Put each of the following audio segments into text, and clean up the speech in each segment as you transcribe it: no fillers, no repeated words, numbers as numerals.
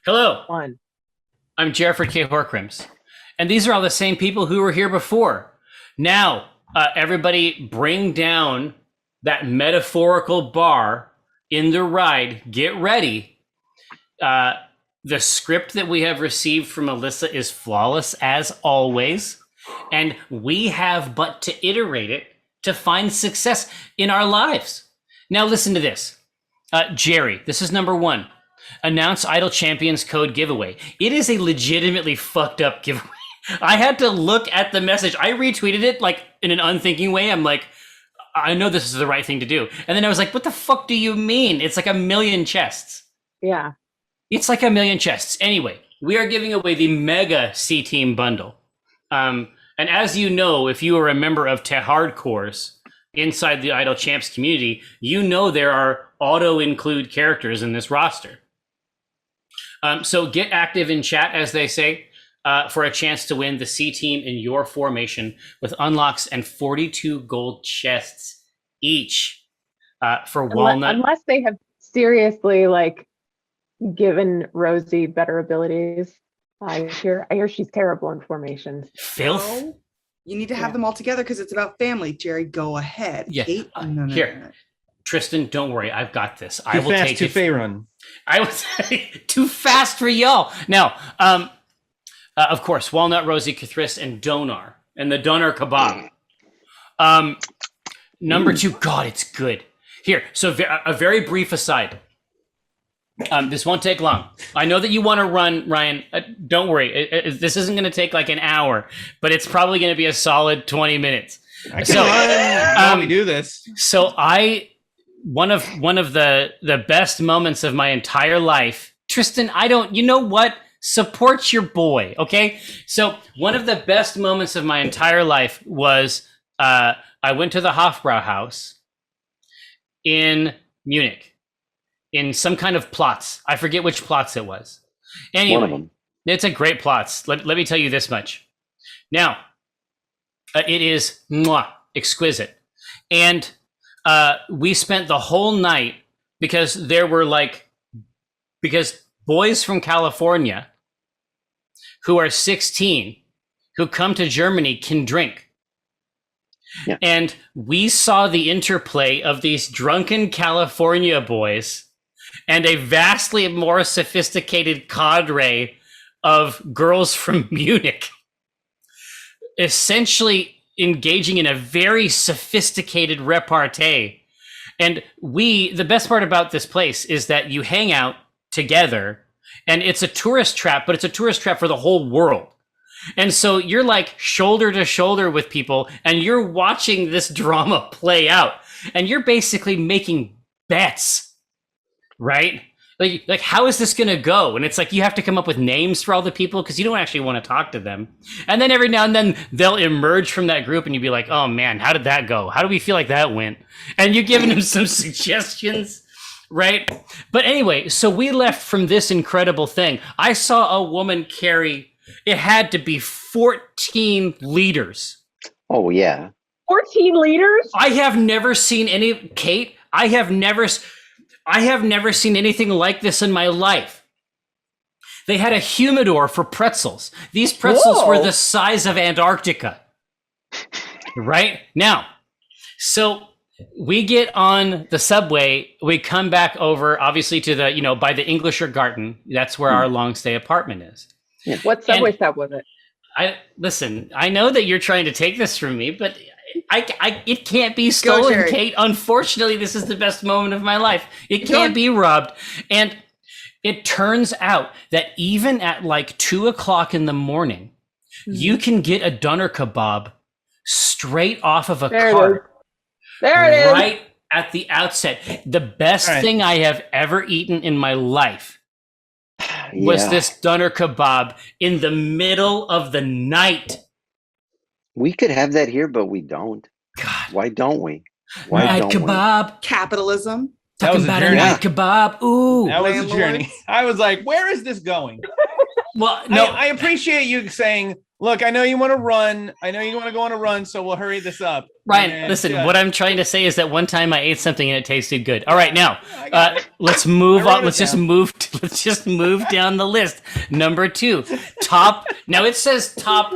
Hello, One. I'm Jerford K. Horcrims, and these are all the same people who were here before. Now, everybody bring down that metaphorical bar in the ride. Get ready. The script that we have received from Alyssa is flawless as always, and we have but to iterate it to find success in our lives. Now listen to this. Jerry, this is number one. Announce Idol Champions code giveaway. It is a legitimately fucked up giveaway. I had to look at the message. I retweeted it like in an unthinking way. I'm like, I know this is the right thing to do. And then I was like, what the fuck do you mean? It's like 1 million chests. Yeah. It's like 1 million chests. Anyway, we are giving away the Mega C-Team bundle. And as you know, if you are a member of Hardcores inside the Idol Champs community, you know there are auto-include characters in this roster. So get active in chat, as they say, for a chance to win the C-Team in your formation with unlocks and 42 gold chests each for Walnut. Unless they have seriously given Rosie better abilities. I hear she's terrible in formations. Filth. No, you need to have them all together because it's about family. Jerry, go ahead. Yeah. No. Tristan, don't worry, I've got this. I will take it. Faerûn. I would say too fast for y'all. Now, of course, Walnut, Rosie, Cathris, and Donar, and the Donar kebab. Number two, God, it's good. Here, so a very brief aside. This won't take long. I know that you want to run, Ryan. Don't worry. This isn't going to take like an hour, but it's probably going to be a solid 20 minutes. I can run while we do this. So one of the best moments of my entire life, Tristan, you know what? Support your boy, okay? So one of the best moments of my entire life was I went to the Hofbrauhaus in Munich in some kind of Platz. I forget which Platz it was. Anyway, it's a great Platz. Let me tell you this much. Now, it is exquisite. And we spent the whole night because boys from California who are 16 who come to Germany can drink. Yeah. And we saw the interplay of these drunken California boys and a vastly more sophisticated cadre of girls from Munich essentially engaging in a very sophisticated repartee. And the best part about this place is that you hang out together and it's a tourist trap, but it's a tourist trap for the whole world. And so you're like shoulder to shoulder with people and you're watching this drama play out and you're basically making bets, right? Like how is this going to go? And it's like you have to come up with names for all the people because you don't actually want to talk to them. And then every now and then they'll emerge from that group and you'd be like, oh man, how did that go? How do we feel like that went? And you're giving them some suggestions, right? But anyway, so we left from this incredible thing. I saw a woman carry, it had to be 14 liters. Oh yeah. 14 liters? I have never seen Kate, I have never seen anything like this in my life. They had a humidor for pretzels. These pretzels were the size of Antarctica. Right? Now, so we get on the subway. We come back over, obviously, to the, by the Englischer Garten. That's where our long stay apartment is. Yeah. What subway stop was it? Listen, I know that you're trying to take this from me, but it can't be stolen, Kate. Unfortunately, this is the best moment of my life. It can't be robbed. And it turns out that even at like 2:00 in the morning, you can get a doner kebab straight off of a cart. There it is. Right at the outset. The best thing I have ever eaten in my life was this doner kebab in the middle of the night. We could have that here, but we don't. God. Why don't we? Night kebab. Capitalism. Talking about a night kebab. Ooh. That was a journey. I was like, where is this going? Well, no, I appreciate you saying, look, I know you want to run. I know you want to go on a run, so we'll hurry this up. Ryan, And, listen, what I'm trying to say is that one time I ate something and it tasted good. All right, now, I got it. let's move I wrote on. it Let's just move down the list. Number 2, top. Now it says top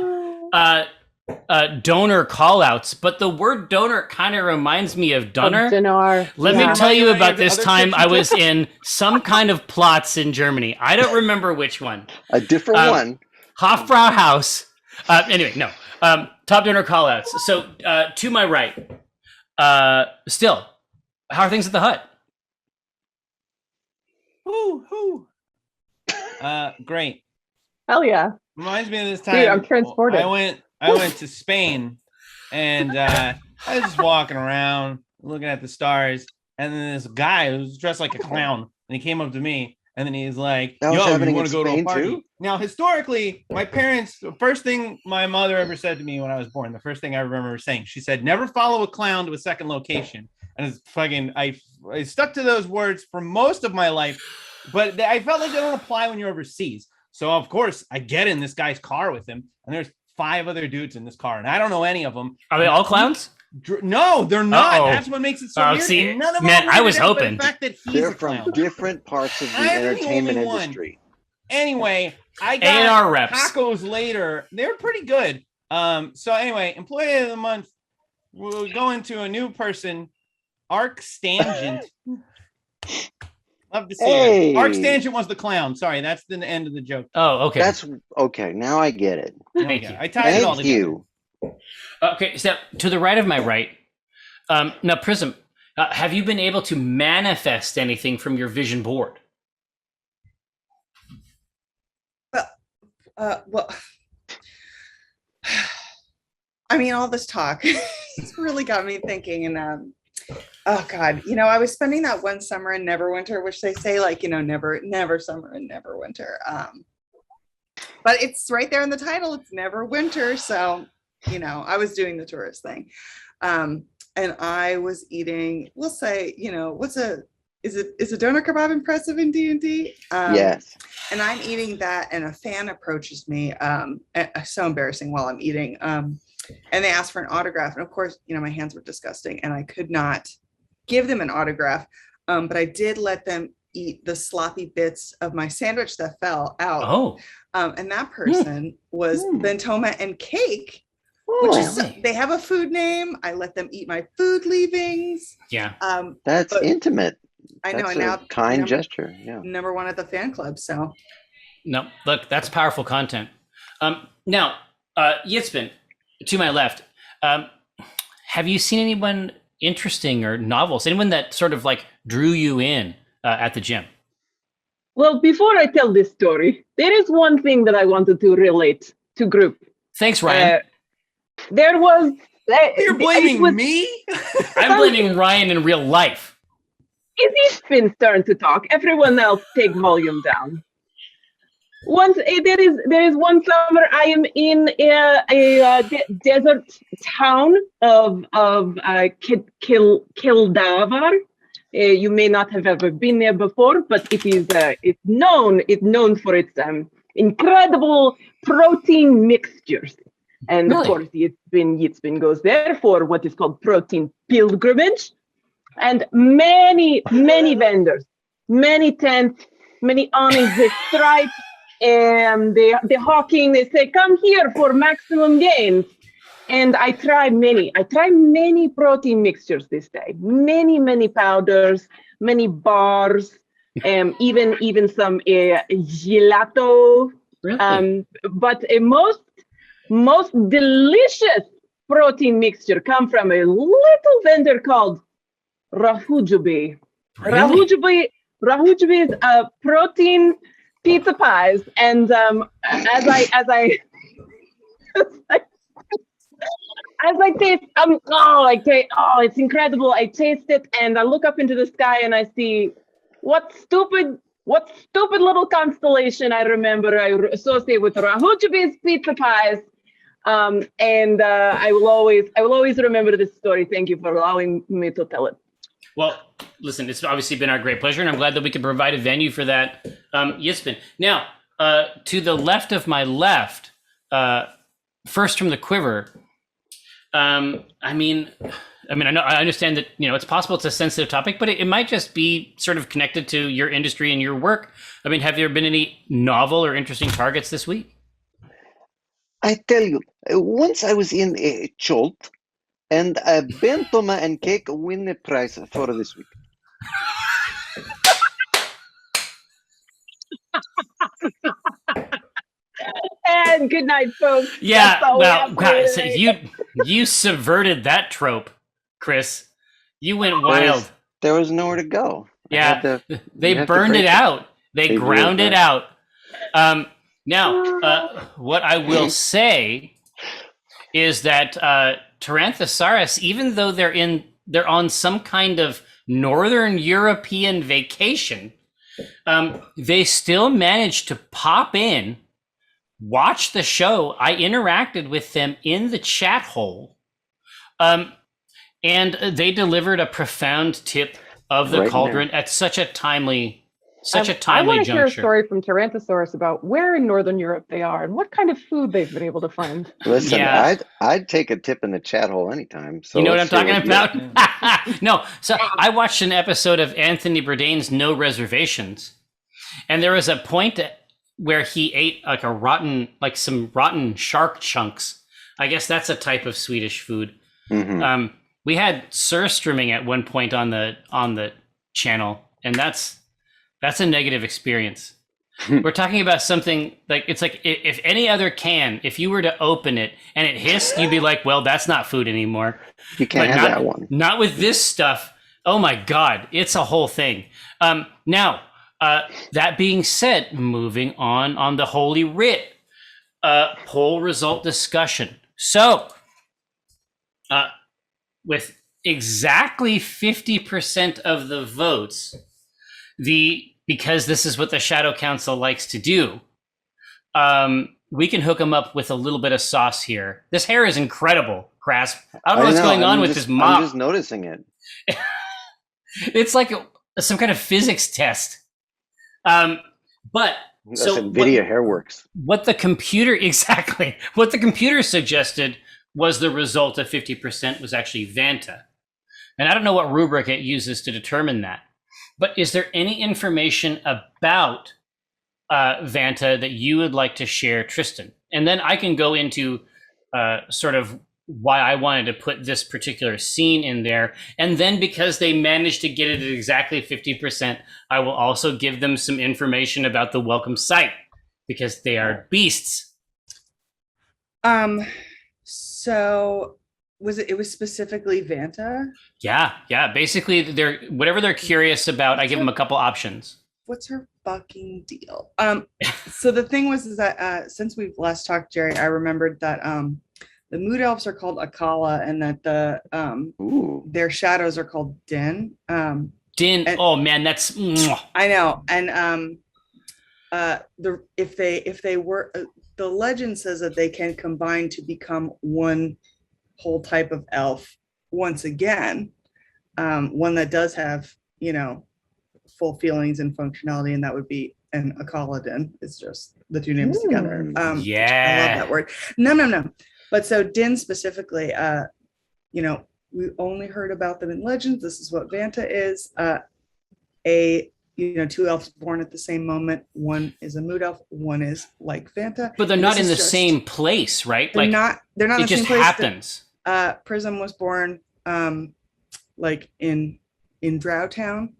donor callouts, but the word donor kind of reminds me of Donner. Dinar. Let Yeah. me tell you Remind me about of the this other time chips I you was in some kind of Platz in Germany. I don't remember which one. A different one. Hofbrauhaus. Anyway, no. Top donor callouts. So to my right, still, how are things at the hut? Whoo. Great. Hell yeah. Reminds me of this time. Dude, I'm transported. I went to Spain, and I was just walking around looking at the stars, and then this guy who was dressed like a clown, and he came up to me, and then he's like, That was "Yo, happening you want in to go to a Spain, party?" too? Now, historically, my parents, the first thing my mother ever said to me when I was born, the first thing I remember saying, she said, "Never follow a clown to a second location." And it's fucking, I stuck to those words for most of my life, but I felt like they don't apply when you're overseas. So of course I get in this guy's car with him, and there's 5 other dudes in this car, and I don't know any of them. Are they all clowns? No, they're not. Uh-oh. That's what makes it so weird. See, And none of man, them I was related to hoping. the fact that he's They're a from clown. different parts of the I'm the entertainment only one. industry. Anyway, I A&R got reps. tacos later. They're pretty good. So anyway, employee of the month. We'll go into a new person, Arc Stangent. Love to see Hey. it. Arc Stangent was the clown. Sorry, that's the end of the joke. Oh, okay. That's okay. Now I get it. Thank Okay, you. I tied it all Thank together. you. Okay, so to the right of my right, now Prism, have you been able to manifest anything from your vision board? Well, I mean, all this talk it's really got me thinking. And oh God, I was spending that one summer in Neverwinter, which they say like, never summer and never winter. But it's right there in the title. It's Neverwinter. So, I was doing the tourist thing. And I was eating, we'll say, is a doner kebab impressive in D&D? Yes. And I'm eating that, and a fan approaches me. So embarrassing while I'm eating. And they asked for an autograph. And of course, my hands were disgusting, and I could not give them an autograph. But I did let them eat the sloppy bits of my sandwich that fell out. Oh, And that person was Bentoma and Cake, Oh, which is, really? they have a food name. I let them eat my food leavings. yeah. that's but intimate. I know. That's And a now kind gesture. Yeah. number 1 at the fan club. So No, look, that's powerful content. Now, Yitzbin, to my left, have you seen anyone interesting or novels? Anyone that sort of like drew you in at the gym? Well, before I tell this story, there is one thing that I wanted to relate to group. Thanks, Ryan. There was. You're blaming me? I'm blaming Ryan in real life. It's Finn's turn to talk. Everyone else take volume down. There is one summer I am in a desert town of Kildavar. You may not have ever been there before, but it's known for its incredible protein mixtures. And Really? of course, Yitzbin goes there for what is called protein pilgrimage. And many vendors, many tents, many awnings, they stripe, and they're hawking. They say, "Come here for maximum gains." And I try many protein mixtures this day. Many powders, many bars, even some gelato. Really? But a most delicious protein mixture come from a little vendor called Rahujubi. Really? Rahujubi is protein pizza pies, and as I taste, it's incredible. I taste it, and I look up into the sky, and I see what stupid little constellation I remember I associate with Rahujubi's pizza pies. And I will always remember this story. Thank you for allowing me to tell it. Well, listen, it's obviously been our great pleasure, and I'm glad that we could provide a venue for that, Yitzbin. Now, to the left of my left, first from the quiver. I mean, I understand that, it's possible it's a sensitive topic, but it might just be sort of connected to your industry and your work. I mean, have there been any novel or interesting targets this week? I tell you, once I was in a Cholt, and Ben, Toma, and Cake win the prize for this week. And good night, folks. Yeah, That's all we have for you so today. you subverted that trope, Chris. You went wild. There was nowhere to go. Yeah, they you have to burned break it out. They ground did, it out. Now, what I will say is that Tyrannosaurus, even though they're on some kind of Northern European vacation, they still managed to pop in, watch the show. I interacted with them in the chat hole, and they delivered a profound tip of the Right cauldron now. at such a timely I want to hear a juncture. story from Tyrannosaurus about where in Northern Europe they are and what kind of food they've been able to find. Listen, Yeah. I'd take a tip in the chat hole anytime. So You know what I'm let's hear talking you- about? No. So I watched an episode of Anthony Bourdain's No Reservations, and there was a point where he ate some rotten shark chunks. I guess that's a type of Swedish food. Mhm. We had surströmming at one point on the channel, and that's a negative experience. We're talking about something like, it's like if any other can, if you were to open it and it hissed, you'd be like, well, that's not food anymore. You can't But have that one. Not with this stuff. Oh my God, it's a whole thing. Now, that being said, moving on the Holy Writ, poll result discussion. So, with exactly 50% of the votes, because this is what the Shadow Council likes to do, we can hook him up with a little bit of sauce here. This hair is incredible, Crasp. I don't know what's going on with this mop. I'm just noticing it. It's like some kind of physics test. But That's so NVIDIA hair works. what the computer suggested was the result of 50% was actually Vanta. And I don't know what rubric it uses to determine that. But is there any information about Vanta that you would like to share, Tristan? And then I can go into sort of why I wanted to put this particular scene in there. And then because they managed to get it at exactly 50%, I will also give them some information about the welcome sight, because they are beasts. So it was specifically Vanta? Yeah. Basically, whatever they're curious about, I give them a couple options. What's her fucking deal? So the thing is that since we've last talked, Jerry, I remembered that the mood elves are called Akala, and that their shadows are called Din. Din, oh man, that's I know. And if they were, the legend says that they can combine to become one whole type of elf once again, one that does have, full feelings and functionality, and that would be an Akaladin. It's just the two names together. Yeah, I love that word. No. But so Din specifically, we only heard about them in legends. This is what Vanta is. Two elves born at the same moment. One is a mood elf, one is like Vanta. But they're not in the same place, right? They're not in the same place. It just happens. Prism was born like in Drowtown,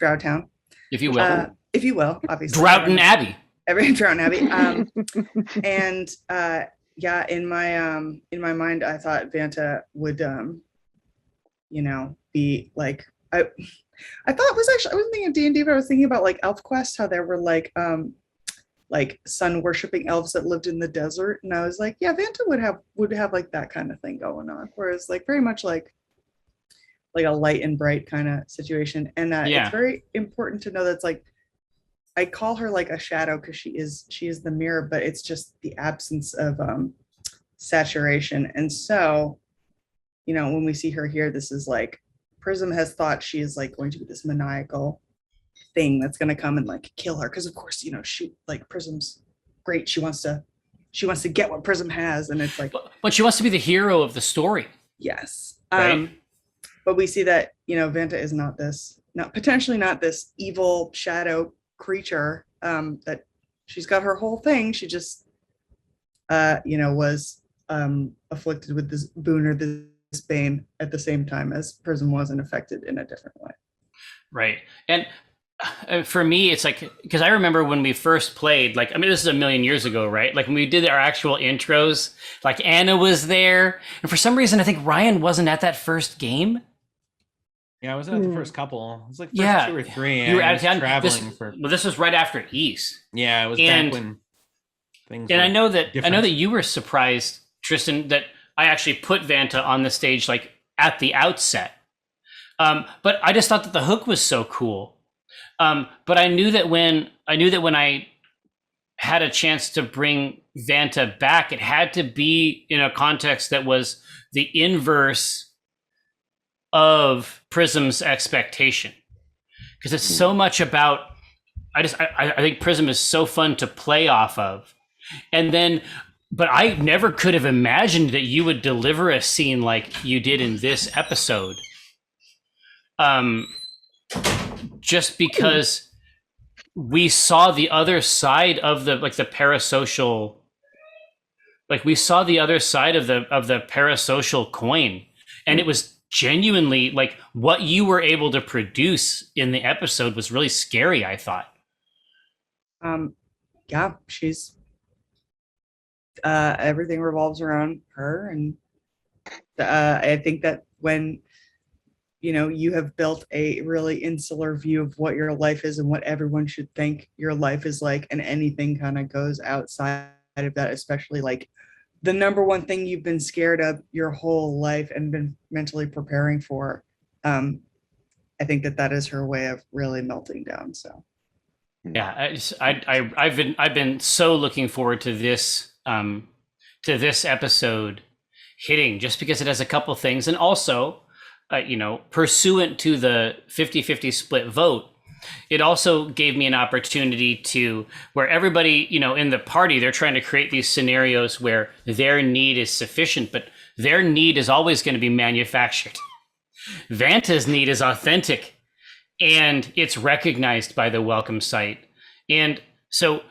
Drowtown. If you will. Obviously. Drowton Abbey. Drowton Abbey. And in my mind, I thought Vanta would be like, I thought it was actually, I wasn't thinking of D&D, but I was thinking about like ElfQuest, how there were like sun worshipping elves that lived in the desert, and I was like, yeah, Vanta would have like that kind of thing going on, whereas like very much like a light and bright kind of situation. And it's very important to know that's like, I call her like a shadow because she is the mirror, but it's just the absence of saturation. And so, when we see her here, this is like Prism has thought she is like going to be this maniacal thing that's going to come and like kill her. Because of course, she like Prism's great. She wants to get what Prism has, and it's like, but she wants to be the hero of the story. Yes. Right? But we see that, Vanta is potentially not this evil shadow creature, that she's got her whole thing. She just, was afflicted with this boon or this bane at the same time as Prism wasn't affected in a different way. Right. And for me, it's like, because I remember when we first played, like, I mean, this is a million years ago, right? Like when we did our actual intros, like Anna was there. And for some reason, I think Ryan wasn't at that first game. Yeah, I wasn't at the first couple. It was like first Yeah. 2 or 3. You were out of I town. was traveling Well, this was right after East. Yeah, it was And- back when things. And were I know that different. you were surprised, Tristan, that I actually put Vanta on the stage like at the outset. But I just thought that the hook was so cool. But I knew that when I had a chance to bring Vanta back, it had to be in a context that was the inverse of Prism's expectation, because it's so much about. I think Prism is so fun to play off of, and then. But I never could have imagined that you would deliver a scene like you did in this episode. Just because we saw the other side of the parasocial, like we saw the other side of the parasocial coin, and it was genuinely like what you were able to produce in the episode was really scary, I thought. Yeah, she's everything revolves around her, and I think that when you have built a really insular view of what your life is and what everyone should think your life is like, and anything kind of goes outside of that, especially like the number one thing you've been scared of your whole life and been mentally preparing for, I think that is her way of really melting down. So yeah, I've been so looking forward to this episode hitting, just because it has a couple things, and also pursuant to the 50-50 split vote, it also gave me an opportunity to where everybody, in the party, they're trying to create these scenarios where their need is sufficient, but their need is always going to be manufactured. Vanta's need is authentic, and it's recognized by the welcome site. And so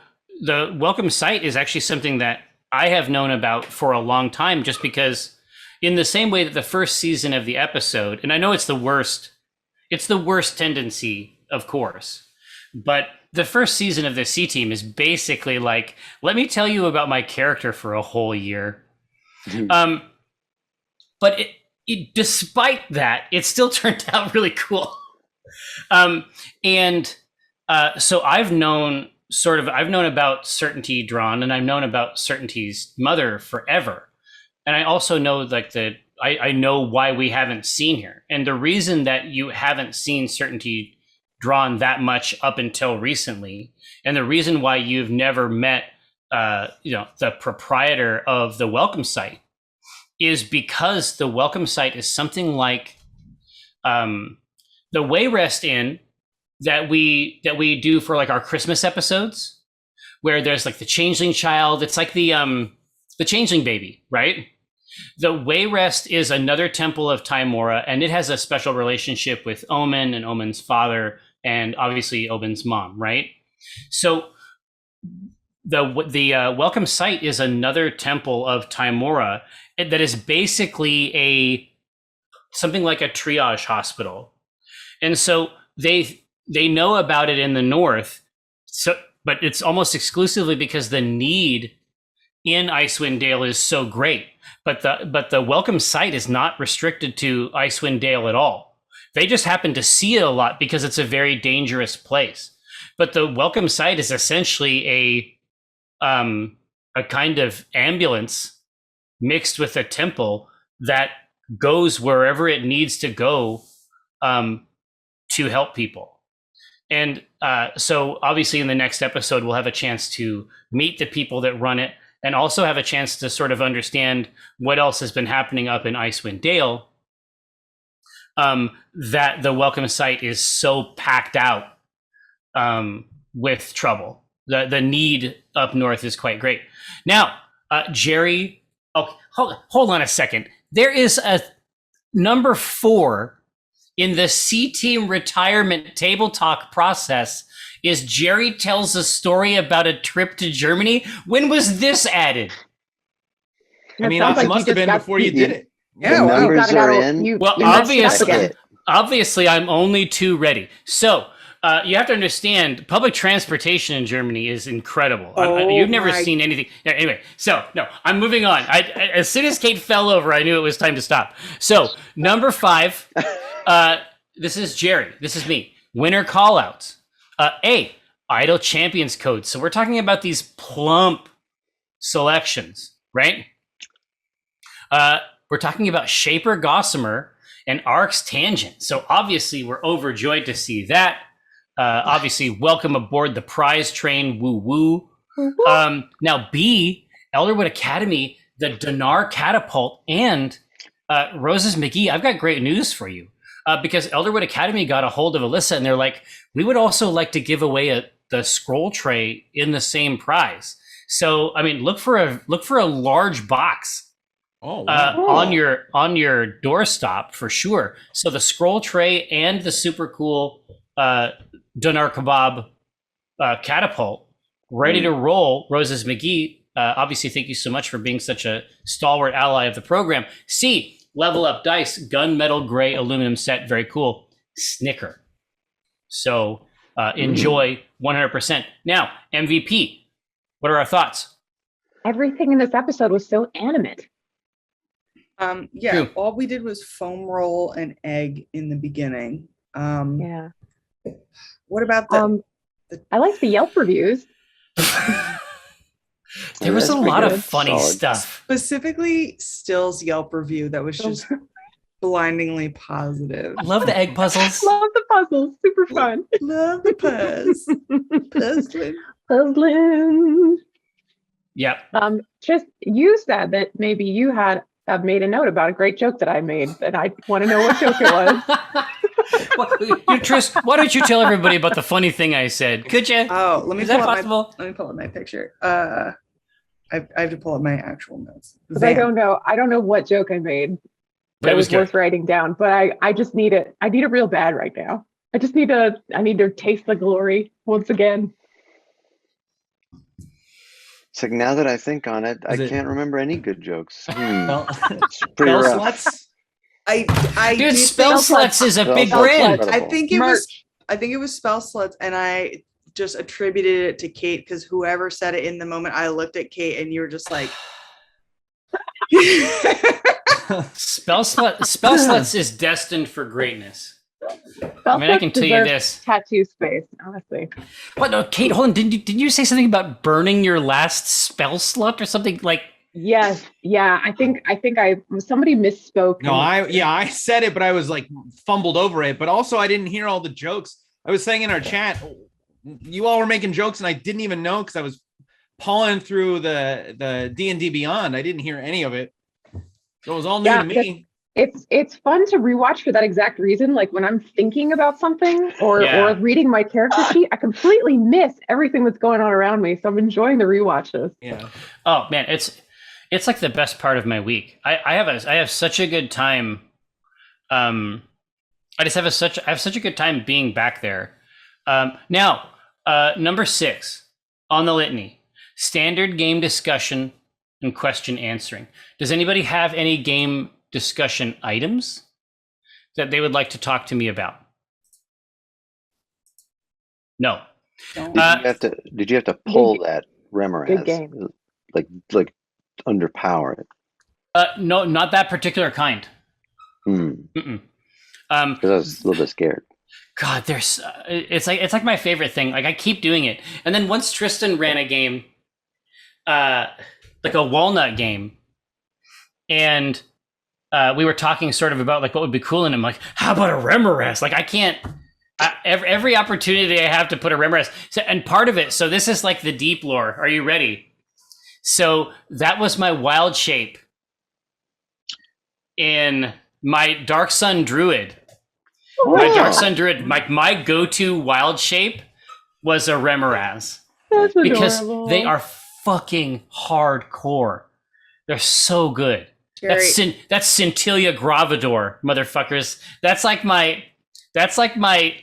the welcome site is actually something that I have known about for a long time, just because in the same way that the first season of the episode, and I know it's the worst tendency, of course, but the first season of the C Team is basically like, let me tell you about my character for a whole year. But despite that, it still turned out really cool. So I've known about Certainty Drawn, and I've known about Certainty's mother forever. And I also know I know why we haven't seen her. And the reason that you haven't seen Certainty Drawn that much up until recently, and the reason why you've never met the proprietor of the welcome site, is because the welcome site is something like the Wayrest Inn that we do for like our Christmas episodes, where there's like the changeling child. It's like the changeling baby, right? The Wayrest is another temple of Tymora, and it has a special relationship with Omen and Omen's father, and obviously Omen's mom, right? So the welcome site is another temple of Tymora that is basically something like a triage hospital. And so they know about it in the north, but it's almost exclusively because the need in Icewind Dale is so great. But the welcome site is not restricted to Icewind Dale at all. They just happen to see it a lot because it's a very dangerous place. But the welcome site is essentially a kind of ambulance mixed with a temple that goes wherever it needs to go to help people. And so obviously in the next episode, we'll have a chance to meet the people that run it, and also have a chance to sort of understand what else has been happening up in Icewind Dale, that the welcome site is so packed out with trouble. The need up north is quite great. Now, Jerry, hold on a second. There is a number 4 in the C Team retirement table talk process. Is Jerry tells a story about a trip to Germany. When was this added? I mean, sounds it like must you have been just got- before you did it. Yeah, the wow. numbers gotta are go- in. you- Well, you messed it up That's again. it. obviously, I'm only too ready. So you have to understand, public transportation in Germany is incredible. You've never my- seen anything. Anyway, so no, I'm moving on. As soon as Kate fell over, I knew it was time to stop. So number 5, this is Jerry. This is me. Winner callouts. Idle champions codes. So we're talking about these plump selections, right? We're talking about Shaper Gossamer and Ark's Tangent. So obviously we're overjoyed to see that. Obviously, welcome aboard the prize train, woo woo. Now B, Elderwood Academy, the Dinar Catapult, and Roses McGee. I've got great news for you. Because Elderwood Academy got a hold of Alyssa and they're like, we would also like to give away the scroll tray in the same prize. So, I mean, look for a large box Oh, wow. on your doorstop for sure. So the scroll tray and the super cool Donar Kebab catapult ready to roll. Roses McGee, obviously, thank you so much for being such a stalwart ally of the program. C, level up dice, gunmetal gray aluminum set, very cool. Snicker. So enjoy 100%. Now, MVP, what are our thoughts? Everything in this episode was so animate. Yeah, True. all we did was foam roll an egg in the beginning. Yeah. What about the I like the Yelp reviews. There was That's a pretty lot good. of funny Solid. stuff. specifically Still's Yelp review that was just blindingly positive? I love the egg puzzles. Love the puzzles. Super fun. Love the puzz. Puzzling. Puzzling. Yep. Just you said that maybe you had made a note about a great joke that I made, and I want to know what joke it was. Tris, why don't you tell everybody about the funny thing I said? Could you? Oh, let me Is that pull up possible? let me pull up my picture. I have to pull up my actual notes. Because I don't know what joke I made But it that was was good. worth writing down, but I just need it. I need it real bad right now. I need to taste the glory once again. It's like now that I think on it, I Is it- can't remember any good jokes. Spell, It's pretty spell rough. sluts? I Dude, do Spell think- Sluts is a Spell big Sluts. brand. I think it was Merch. I think it was Spell Sluts, and I just attributed it to Kate because whoever said it in the moment, I looked at Kate and you were just like Spell Sluts is destined for greatness. I mean, I can tell you this. Tattoo space, honestly. What? No, Kate, hold on. Didn't you say something about burning your last spell slut or something like? Yes, yeah. I think somebody misspoke. No, I said it, but I was like fumbled over it. But also, I didn't hear all the jokes. I was saying in our chat, you all were making jokes, and I didn't even know because I was pawing through the D&D Beyond. I didn't hear any of it, so it was all new Yeah, to me. It's fun to rewatch for that exact reason. Like when I'm thinking about something or reading my character sheet, I completely miss everything that's going on around me. So I'm enjoying the rewatches. Yeah. Oh man, it's like the best part of my week. I have such a good time. I have such a good time being back there. Now, number 6 on the litany: standard game discussion and question answering. Does anybody have any game discussion items that they would like to talk to me about? No. Did you have to pull that Remoraz? Good game. Like underpower it? No, not that particular kind. Because Mm-mm. I was a little bit scared. God, there's it's like my favorite thing. Like I keep doing it, and then once Tristan ran a game, like a walnut game, and we were talking sort of about like what would be cool, and I'm like, how about a Remoraz? Like I can't. Every opportunity I have to put a Remoraz. So, and part of it. So this is like the deep lore. Are you ready? So that was my wild shape in my Dark Sun Druid. My Dark Sun Druid, my go-to wild shape was a Remoraz. That's Because adorable. they are fucking hardcore. They're so good. Jerry, That's Scintilla Gravador, motherfuckers. That's like my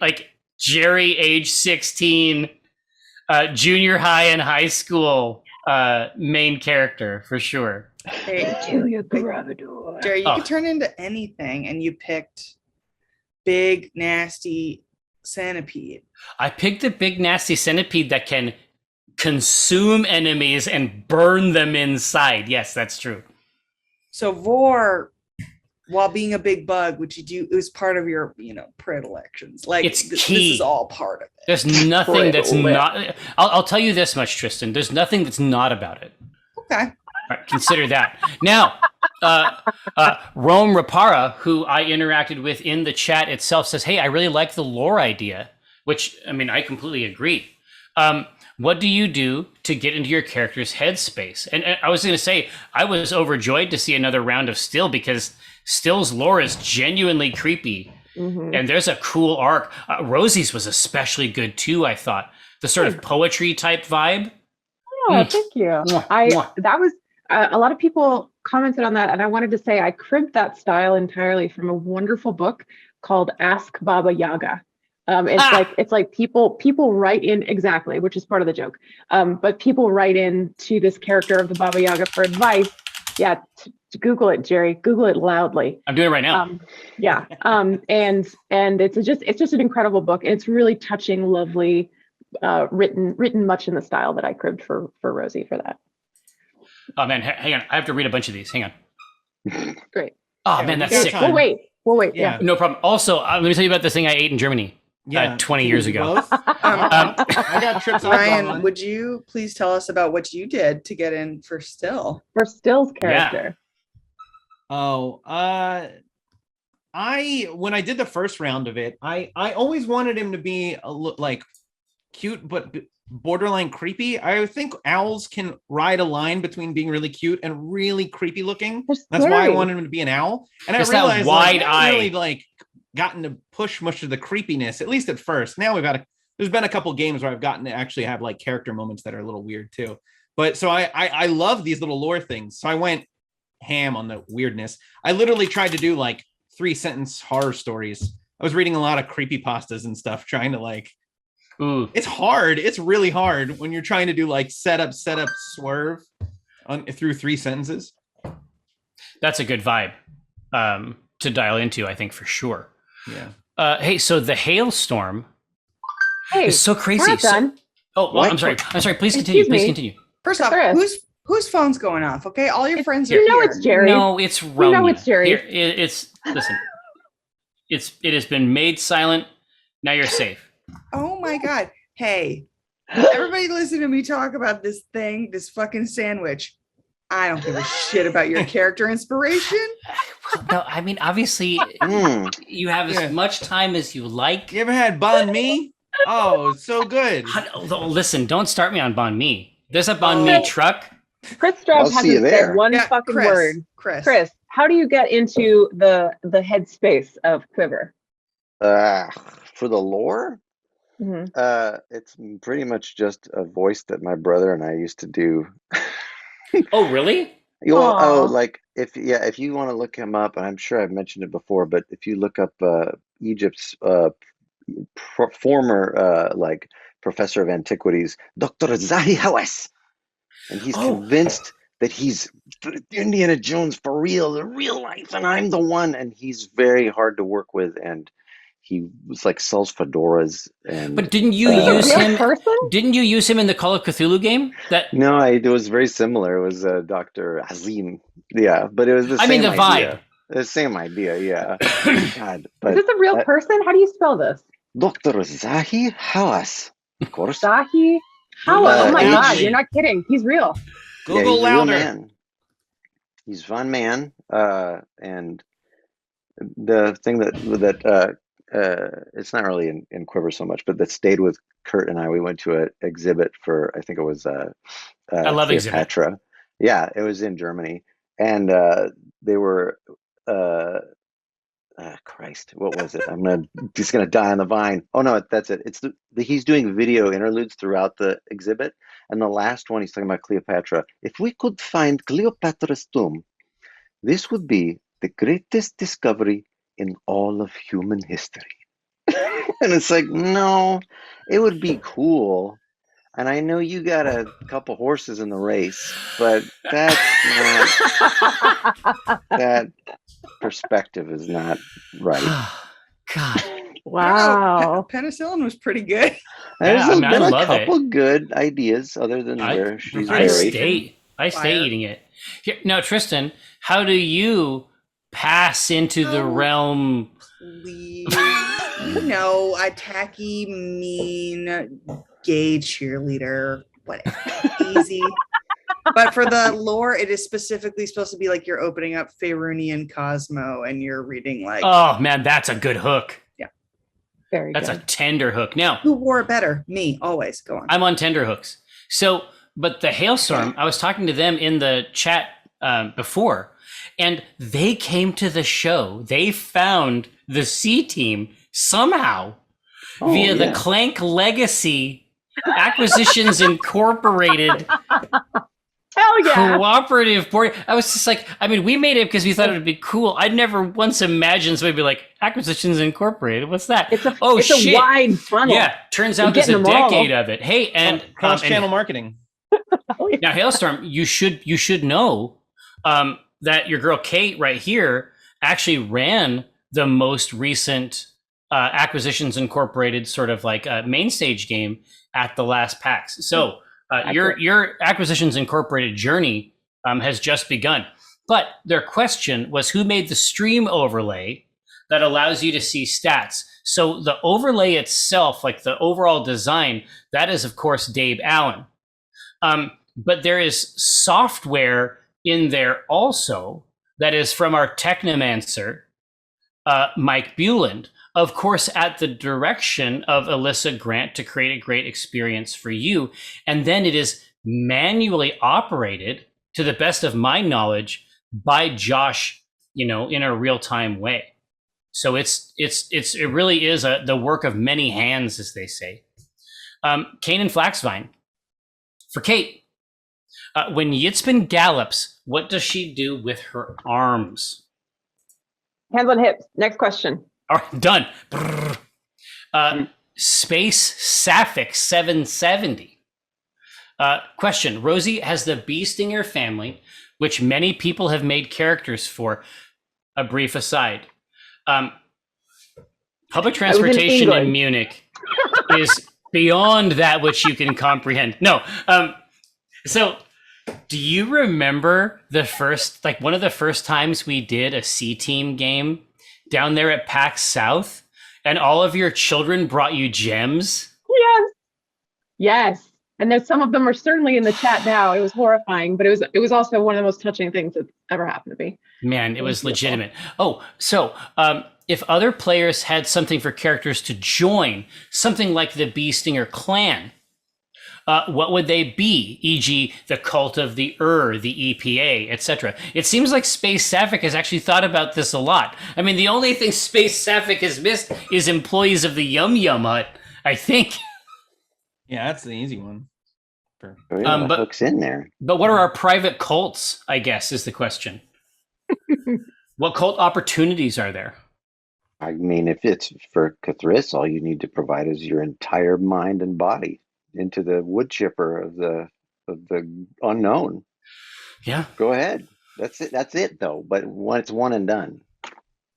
like Jerry age 16 junior high and high school main character for sure. hey, Julia Gravador. Jerry, you Oh. could turn into anything, and you picked big nasty centipede. I picked the big nasty centipede that can consume enemies and burn them inside. Yes, that's true. So Vor, while being a big bug, which you do, it was part of your, predilections. Like It's this key. is all part of it. There's nothing that's Brittle. not. I'll tell you this much, Tristan. There's nothing that's not about it. Okay. All right, consider that. Now, Rome Rapara, who I interacted with in the chat itself, says, "Hey, I really like the lore idea," which I mean, I completely agree. What do you do to get into your character's headspace? And I was going to say, I was overjoyed to see another round of Still because Still's lore is genuinely creepy. Mhm. And there's a cool arc. Rosie's was especially good too, I thought. The sort of poetry type vibe. Oh, thank you. Mwah. That was a lot of people commented on that, and I wanted to say I cribbed that style entirely from a wonderful book called Ask Baba Yaga. It's like people write in exactly, which is part of the joke. But people write in to this character of the Baba Yaga for advice. Yeah, to Google it, Jerry. Google it loudly. I'm doing it right now. And it's just an incredible book. It's really touching, lovely, written much in the style that I cribbed for Rosie for that. Oh man, hang on. I have to read a bunch of these. Hang on. Great. Oh Yeah, man, that's we got sick. time. We'll wait. Yeah. Yeah. No problem. Also, let me tell you about this thing I ate in Germany. 20 years ago. Both? I got trips on Ryan, one. would you please tell us about what you did to get in for Still? For Still's character. Oh, when I did the first round of it, I always wanted him to be like cute but borderline creepy. I think owls can ride a line between being really cute and really creepy looking. They're That's why I scary. wanted him to be an owl. And Just I that realized wide I haven't really eye. like gotten to push much of the creepiness, at least at first. Now there's been a couple games where I've gotten to actually have like character moments that are a little weird too. But so I love these little lore things. So I went ham on the weirdness. I literally tried to do like 3-sentence horror stories. I was reading a lot of creepypastas and stuff, trying to like, Ooh, it's hard. It's really hard when you're trying to do like setup, swerve through 3 sentences. that's a good vibe to dial into, I think, for sure. Yeah. Hey, so the hailstorm Hey, is so we're crazy. not done. Oh, well, What? I'm sorry. Please continue. Excuse Please me. continue. First off, Chris. whose phone's going off? Okay, all your friends are You know here. it's Jerry. No, it's We Romeo. know it's Jerry. Here, listen. It has been made silent. Now you're safe. Oh my god! Hey, everybody, listen to me talk about this thing, this fucking sandwich. I don't give a shit about your character inspiration. No, I mean obviously you have as Yeah. much time as you like. You ever had banh mi? Oh, it's so good. Listen, don't start me on banh mi. There's a banh mi truck. Chris I'll Strauss see you hasn't there. said one Yeah, fucking Chris, word. Chris. Chris, how do you get into the headspace of Quiver? For the lore, Mhm. it's pretty much just a voice that my brother and I used to do. Oh, really? Aw. Like if you want to look him up, and I'm sure I've mentioned it before, but if you look up Egypt's former like professor of antiquities, Dr. Zahi Hawass, and he's Oh. convinced that he's Indiana Jones for real, the real life, and I'm the one, and he's very hard to work with, and he was like sells fedoras and. But didn't you Uh, use Real him? person? Didn't you use him in the Call of Cthulhu game? No, it was very similar. It was Dr. Azim. Yeah, but it was the I same mean, the idea. vibe. The same idea, yeah. God, Is but this a real person? How do you spell this? Dr. Zahi Hawass, of course. Zahi? How? Oh my H- God, you're not kidding. He's real. Yeah, Google he's a real louder. man. He's Von Man, and the thing that it's not really in Quiver so much, but that stayed with Kurt and I. We went to an exhibit for, I think it was I love exhibit. Cleopatra. Yeah, it was in Germany, and they were Christ, what was it? Just gonna die on the vine. Oh no, that's it. It's he's doing video interludes throughout the exhibit, and the last one he's talking about Cleopatra. If we could find Cleopatra's tomb, this would be the greatest discovery in all of human history. And it's like, no, it would be cool. And I know you got a couple horses in the race, but that's not, that perspective is not right. God. Wow. Penicillin was pretty good. There's I been a love couple good ideas other than where she's I buried. stay eating it. Here, now, Tristan, how do you pass into the realm? Please. A tacky, mean, gay cheerleader, whatever. Easy. But for the lore, it is specifically supposed to be like you're opening up Faerûnian Cosmo and you're reading like. Oh man, that's a good hook. Yeah. Very That's good. a tender hook. Now, Who wore it better? Me, always. Go on. I'm on tender hooks. So, but the Hailstorm, I was talking to them in the chat before, and they came to the show. They found the C Team somehow via the Clank Legacy Acquisitions Incorporated Hell yeah. cooperative board. I was just like, I mean, we made it because we thought it would be cool. I'd never once imagined somebody be like, Acquisitions Incorporated. What's that? It's a shit. wide funnel. Yeah, turns out You're there's a getting them all. decade of it. Hey, and cross-channel marketing. now, Hailstorm, you should know that your girl Kate right here actually ran the most recent Acquisitions Incorporated sort of like main stage game at the last PAX. So your Acquisitions Incorporated journey has just begun. But their question was, who made the stream overlay that allows you to see stats? So the overlay itself, like the overall design, that is, of course, Dave Allen. But there is software in there also that is from our technomancer, Mike Buland, of course, at the direction of Alyssa Grant to create a great experience for you. And then it is manually operated, to the best of my knowledge, by Josh, in a real-time way. So it really is the work of many hands, as they say. Cane and Flaxvine. For Kate, when Yitzpin gallops, what does she do with her arms? Hands on hips. Next question. All right, done. Space Sapphic 770. Question. Rosie, has the Bee Stinger family, which many people have made characters for, a brief aside. Public transportation in Munich is beyond that which you can comprehend. No. So do you remember one of the first times we did a C-Team game down there at PAX South, and all of your children brought you gems? Yes. And there's some of them are certainly in the chat now. It was horrifying, but it was also one of the most touching things that's ever happened to me. Man, it was legitimate. Oh, so if other players had something for characters to join, something like the Bee Stinger clan, what would they be? E.g., the Cult of the the EPA, etc. It seems like Space Sapphic has actually thought about this a lot. I mean, the only thing Space Sapphic has missed is employees of the Yum Yum Hut, I think. Yeah, that's the easy one. But hooks in there. But what are our private cults, I guess, is the question. What cult opportunities are there? I mean, if it's for Cathris, all you need to provide is your entire mind and body into the wood chipper of the unknown. Yeah. Go ahead. That's it though. But it's one and done.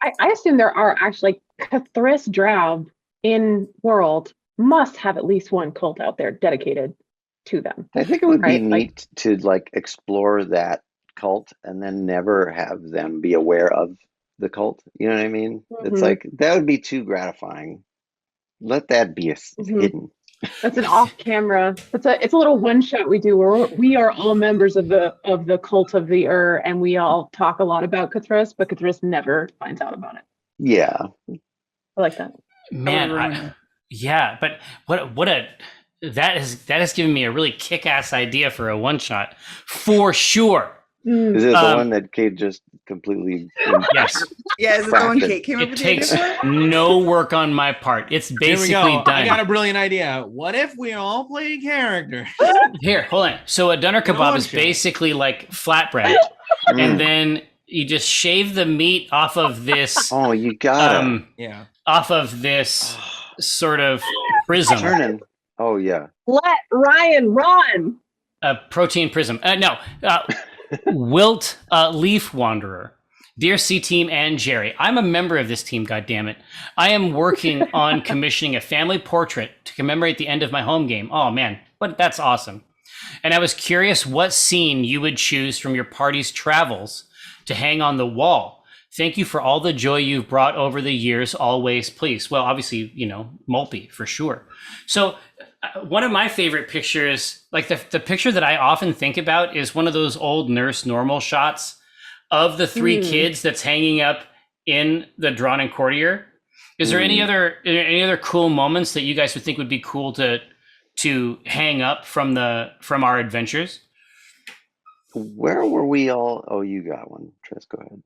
I assume there are actually Cathris Drow in world must have at least one cult out there dedicated to them. I think it would be neat to explore that cult and then never have them be aware of the cult. You know what I mean? Mm-hmm. It's like that would be too gratifying. Let that be hidden. That's an off-camera. It's a little one-shot we do where we are all members of the cult of the and we all talk a lot about Cathris, but Cathris never finds out about it. Yeah, I like that. Man, but that has given me a really kick-ass idea for a one-shot for sure. Is it the one that Kate just completely. Yes. Yeah, is it the one Crafted. Kate came up It with takes the idea for? no work on my part. It's Here we basically go. I got done. a brilliant idea. What if we all play characters? Here, hold on. So a doner kebab is Launch it. basically like flatbread, and then you just shave the meat off of this, Oh, you gotta Yeah. off of this sort of prism, turning. Oh yeah. Let Ryan run. a protein prism. Wilt Leaf Wanderer. Dear C Team and Jerry, I'm a member of this team, goddammit. I am working on commissioning a family portrait to commemorate the end of my home game. Oh man, but that's awesome. And I was curious what scene you would choose from your party's travels to hang on the wall. Thank you for all the joy you've brought over the years, always, please. Well, obviously, Mulpey, for sure. So one of my favorite pictures, like the picture that I often think about is one of those old Nurse Normal shots of the three kids that's hanging up in the drawn and courtier. Is there any other cool moments that you guys would think would be cool to hang up from our adventures? Where were we all? Oh, you got one. Tris, go ahead.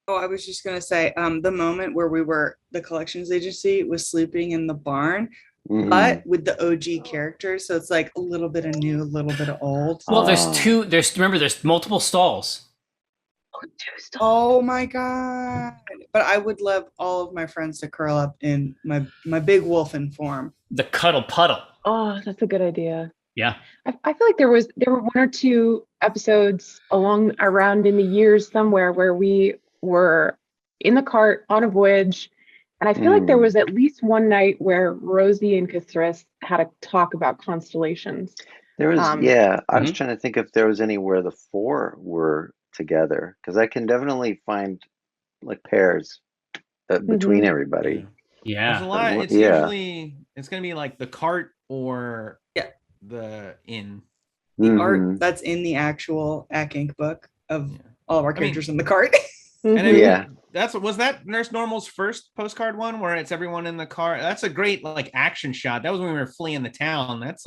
Oh, I was just gonna say, the moment where the collections agency was sleeping in the barn, but with the OG characters, so it's like a little bit of new, a little bit of old. Well, there's multiple stalls. Oh my god! But I would love all of my friends to curl up in my big wolfen form. The cuddle puddle. Oh, that's a good idea. Yeah. I feel like there were one or two episodes around in the years somewhere where we were in the cart on a voyage, and I feel like there was at least one night where Rosie and Cthulhu had a talk about constellations. There was, I was trying to think if there was anywhere the four were together, because I can definitely find like pairs between everybody. Yeah. There's a lot. It's usually it's gonna be like the cart or the inn. The art that's in the actual Acq Inc book of all of our characters in the cart. And I mean, was that Nurse Normal's first postcard one where it's everyone in the car? That's a great like action shot. That was when we were fleeing the town. That's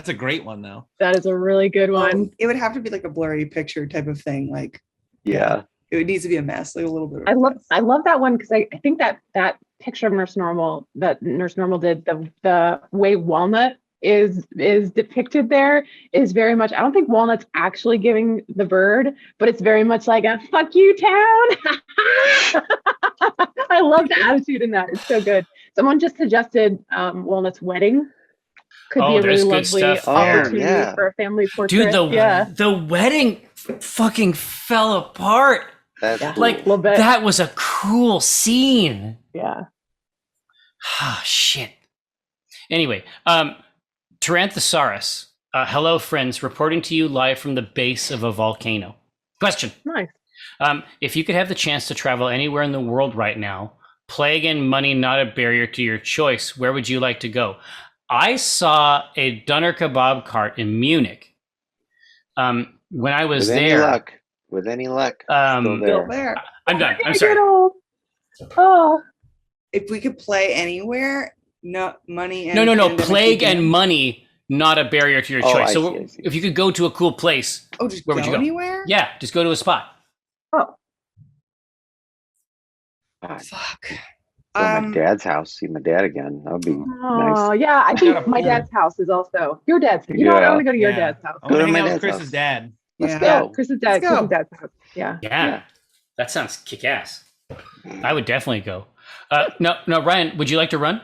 a great one though. That is a really good one. It would have to be like a blurry picture type of thing. Like, it needs to be a mess, like a little bit. I love that one because I think that picture of Nurse Normal that Nurse Normal did, the way Walnut is depicted there is very much, I don't think Walnut's actually giving the bird, but it's very much like a fuck you town. I love the attitude in that. It's so good. Someone just suggested Walnut's wedding could be a really lovely opportunity for a family portrait. Dude, the wedding fucking fell apart. That's like that was a cool scene. Yeah. Ah, shit. Anyway, Taranthosaurus. Hello, friends. Reporting to you live from the base of a volcano. Question. Nice. If you could have the chance to travel anywhere in the world right now, plague and money not a barrier to your choice, where would you like to go? I saw a doner kebab cart in Munich. When I was with any luck, still there. I'm done. I'm sorry. Oh, if we could play anywhere, no money. And No. Plague and money not a barrier to your choice. So I see. if you could go to a cool place, where would you go? Anywhere? Yeah, just go to a spot. Oh, fuck. Go to my dad's house. See my dad again. That would be nice. Oh, yeah. I think my dad's house is also your dad's. You know what? I want to go to your dad's house. I want to hang out with Chris's dad. Let's go. Chris's dad's house. Yeah. That sounds kick-ass. I would definitely go. No, Ryan, would you like to run?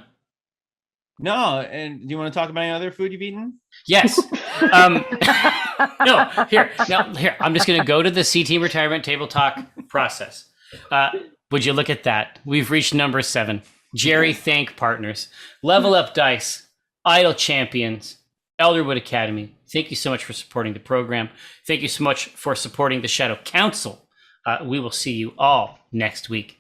No, and do you want to talk about any other food you've eaten? Yes. No, here. I'm just going to go to the C Team retirement table talk process. Would you look at that? We've reached number 7. Jerry Thank Partners, Level Up Dice, Idle Champions, Elderwood Academy. Thank you so much for supporting the program. Thank you so much for supporting the Shadow Council. We will see you all next week.